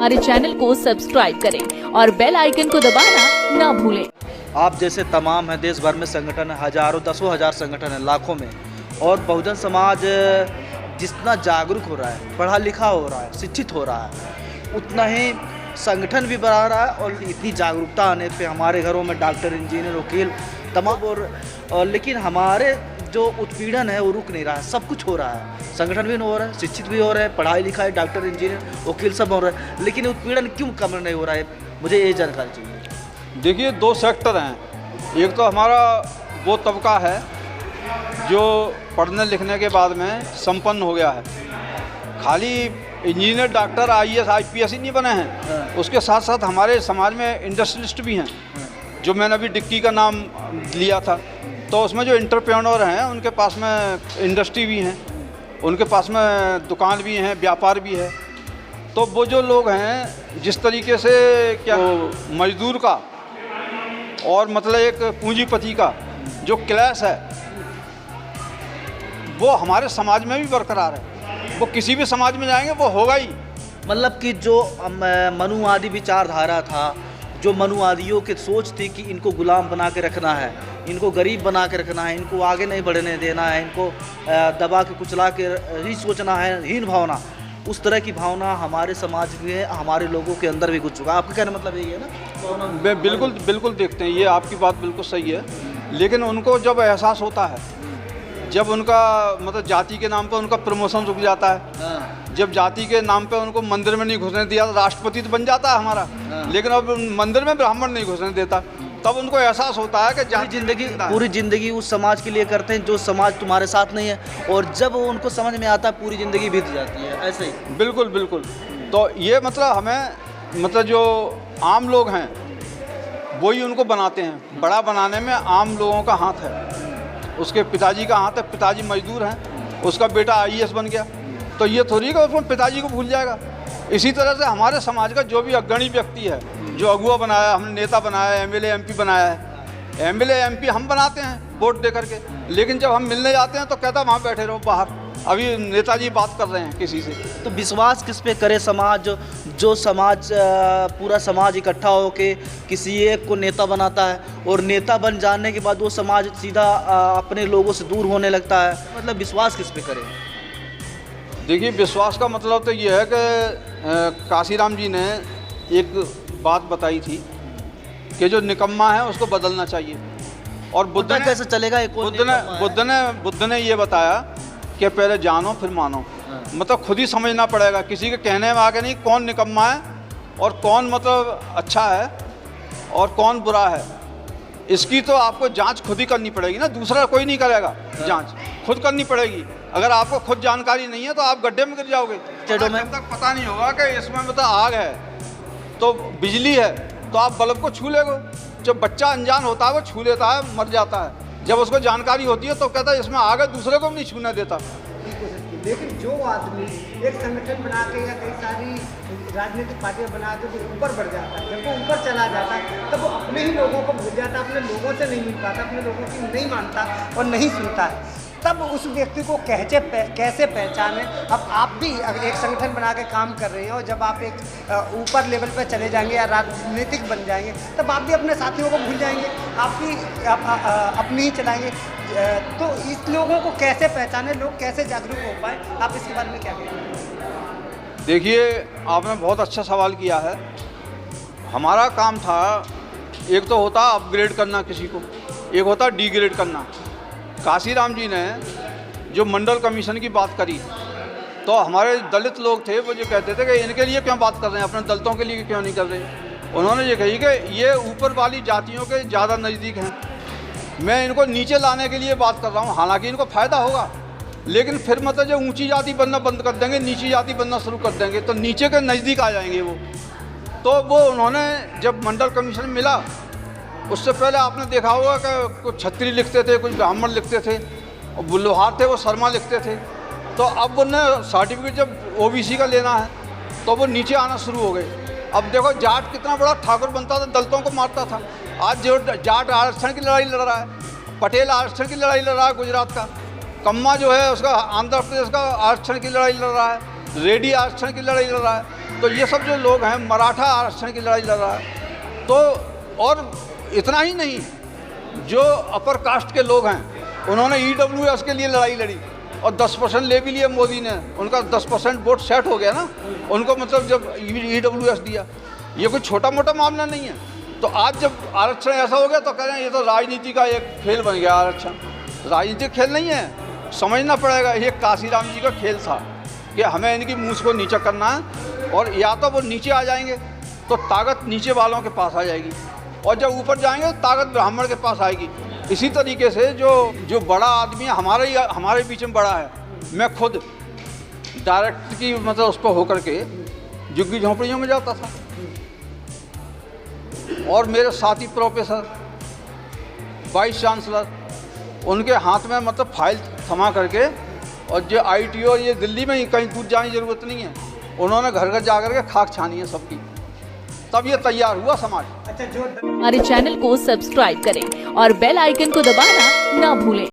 हमारे चैनल को सब्सक्राइब करें और बेल आइकन को दबाना ना भूलें। आप जैसे तमाम है, देश भर में संगठन है, हजारों दसों हज़ार संगठन है, लाखों में। और बहुजन समाज जितना जागरूक हो रहा है, पढ़ा लिखा हो रहा है, शिक्षित हो रहा है, उतना ही संगठन भी बढ़ा रहा है। और इतनी जागरूकता आने पे हमारे घरों में डॉक्टर, इंजीनियर, वकील तमाम और लेकिन हमारे जो उत्पीड़न है वो रुक नहीं रहा है। सब कुछ हो रहा है, संगठन भी हो रहा है, शिक्षित भी हो रहे हैं, पढ़ाई लिखाई, डॉक्टर, इंजीनियर, वकील सब हो रहा है, लेकिन उत्पीड़न क्यों कम नहीं हो रहा है? मुझे ये जानकारी चाहिए। देखिए, दो सेक्टर हैं। एक तो हमारा वो तबका है जो पढ़ने लिखने के बाद में संपन्न हो गया है, खाली इंजीनियर, डॉक्टर, IAS, IPS ही नहीं बने हैं। उसके साथ साथ हमारे समाज में इंडस्ट्रियलिस्ट भी हैं, जो मैंने अभी डिक्की का नाम लिया था। तो उसमें जो एंटरप्रेन्योर हैं, उनके पास में इंडस्ट्री भी हैं, उनके पास में दुकान भी हैं, व्यापार भी है। तो वो जो लोग हैं, जिस तरीके से क्या मजदूर का और मतलब एक पूंजीपति का जो क्लैश है, वो हमारे समाज में भी बरकरार है। वो किसी भी समाज में जाएंगे वो होगा ही। मतलब कि जो मनुवादी विचारधारा था, जो मनुवादियों की सोच थी कि इनको गुलाम बना के रखना है, इनको गरीब बना के रखना है, इनको आगे नहीं बढ़ने देना है, इनको दबा के कुचला के ही सोचना है, हीन भावना, उस तरह की भावना हमारे समाज में, हमारे लोगों के अंदर भी घुस चुका है। आपका कहना मतलब यही है ना? बिल्कुल देखते हैं, ये आपकी बात बिल्कुल सही है। लेकिन उनको जब एहसास होता है, जब उनका मतलब जाति के नाम पर उनका प्रमोशन रुक जाता है, जब जाति के नाम पे उनको मंदिर में नहीं घुसने दिया, राष्ट्रपति तो बन जाता है हमारा, लेकिन अब मंदिर में ब्राह्मण नहीं घुसने देता, तब उनको एहसास होता है कि पूरी ज़िंदगी उस समाज के लिए करते हैं जो समाज तुम्हारे साथ नहीं है, और जब वो उनको समझ में आता है पूरी ज़िंदगी बीत जाती है। ऐसे ही बिल्कुल। तो ये मतलब हमें मतलब जो आम लोग हैं वही उनको बनाते हैं। बड़ा बनाने में आम लोगों का हाथ है, उसके पिताजी का हाथ है। पिताजी मजदूर हैं, उसका बेटा IAS बन गया, तो ये थोड़ी कि उसमें पिताजी को भूल जाएगा। इसी तरह से हमारे समाज का जो भी अग्रणी व्यक्ति है, जो अगुआ बनाया, हमने नेता बनाया, MLA MP बनाया है। MLA MP हम बनाते हैं वोट दे करके, लेकिन जब हम मिलने जाते हैं तो कहता वहाँ बैठे रहो बाहर, अभी नेताजी बात कर रहे हैं किसी से। तो विश्वास किस पे करे समाज? जो समाज पूरा समाज इकट्ठा होके किसी एक को नेता बनाता है, और नेता बन जाने के बाद वो समाज सीधा अपने लोगों से दूर होने लगता है। मतलब विश्वास किस पे करे? देखिए, विश्वास का मतलब तो ये है कि काशीराम जी ने एक बात बताई थी कि जो निकम्मा है उसको बदलना चाहिए। और बुद्ध ने कैसे चलेगा? बुद्ध ने ये बताया कि पहले जानो फिर मानो। मतलब खुद ही समझना पड़ेगा, किसी के कहने में आके नहीं, कौन निकम्मा है और कौन मतलब अच्छा है और कौन बुरा है। इसकी तो आपको जांच खुद ही करनी पड़ेगी ना, दूसरा कोई नहीं करेगा। जांच खुद करनी पड़ेगी। अगर आपको खुद जानकारी नहीं है तो आप गड्ढे में गिर जाओगे। जब तक पता नहीं होगा कि इसमें मतलब आग है तो बिजली है, तो आप बल्ब को छू लेगो। जब बच्चा अनजान होता है वो छू लेता है, मर जाता है। जब उसको जानकारी होती है तो कहता है इसमें आग है, दूसरे को भी नहीं छूने देता। लेकिन जो आदमी एक संगठन बना के या कई सारी राजनीतिक पार्टियां बना के वो ऊपर बढ़ जाता है, जब वो ऊपर चला जाता है तब वो अपने ही लोगों को भूल जाता है, अपने लोगों से नहीं मिल पाता, अपने लोगों की नहीं मानता और नहीं सुनता है। तब उस व्यक्ति को कैसे पहचाने? अब आप भी एक संगठन बना के काम कर रहे हैं, और जब आप एक ऊपर लेवल पर चले जाएंगे या राजनीतिक बन जाएंगे तब आप भी अपने साथियों को भूल जाएंगे, आप भी अपनी ही चलाएंगे। तो इस लोगों को कैसे पहचाने, लोग कैसे जागरूक हो पाए? आप इसके बारे में क्या कहेंगे? देखिए, आपने बहुत अच्छा सवाल किया है। हमारा काम था, एक तो होता अपग्रेड करना किसी को, एक होता डिग्रेड करना। काशीराम जी ने जो मंडल कमीशन की बात करी, तो हमारे दलित लोग थे वो जो कहते थे कि इनके लिए क्यों बात कर रहे हैं, अपने दलितों के लिए क्यों नहीं कर रहे। उन्होंने ये कही कि ये ऊपर वाली जातियों के ज़्यादा नज़दीक हैं, मैं इनको नीचे लाने के लिए बात कर रहा हूँ। हालांकि इनको फ़ायदा होगा, लेकिन फिर मतलब जो ऊंची जाति बनना बंद कर देंगे, नीची जाति बनना शुरू कर देंगे, तो नीचे के नज़दीक आ जाएंगे वो। तो वो उन्होंने जब मंडल कमीशन मिला, उससे पहले आपने देखा होगा कि कुछ छत्री लिखते थे, कुछ ब्राह्मण लिखते थे, और लोहार थे वो शर्मा लिखते थे। तो अब उन्हें सर्टिफिकेट जब OBC का लेना है तो वो नीचे आना शुरू हो गए। अब देखो, जाट कितना बड़ा ठाकुर बनता था, दलितों को मारता था। आज जो जाट आरक्षण की लड़ाई लड़ रहा है, पटेल आरक्षण की लड़ाई लड़ रहा है गुजरात का, कम्मा जो है उसका आंध्र प्रदेश का आरक्षण की लड़ाई लड़ रहा है, रेड्डी आरक्षण की लड़ाई लड़ रहा है। तो ये सब जो लोग हैं मराठा आरक्षण की लड़ाई लड़ रहा है। तो और इतना ही नहीं, जो अपर कास्ट के लोग हैं उन्होंने EWS के लिए लड़ाई लड़ी और 10% ले भी लिए मोदी ने, उनका 10% वोट सेट हो गया ना उनको, मतलब जब EWS दिया। ये कोई छोटा मोटा मामला नहीं है। तो आज जब आरक्षण ऐसा हो गया तो कह रहे हैं ये तो राजनीति का एक खेल बन गया। आरक्षण राजनीतिक खेल नहीं है, समझना पड़ेगा। ये काशीराम जी का खेल था कि हमें इनकी मूंछ को नीचा करना है, और या तो वो नीचे आ जाएंगे तो ताकत नीचे वालों के पास आ जाएगी, और जब ऊपर जाएंगे तो ताकत ब्राह्मण के पास आएगी। इसी तरीके से जो बड़ा आदमी है हमारे बीच में बड़ा है। मैं खुद डायरेक्ट की मतलब उस पर होकर के झुग्गी झोंपड़ियों में जाता था, और मेरे साथी प्रोफेसर, वाइस चांसलर, उनके हाथ में मतलब फाइल थमा करके, और जो ITO ये दिल्ली में ही कहीं दूर जाने की ज़रूरत नहीं है, उन्होंने घर घर जा कर के खाक छानी है सबकी, तब ये तैयार हुआ समाज। अच्छा, जो हमारे चैनल को सब्सक्राइब करें और बेल आइकन को दबाना ना भूलें।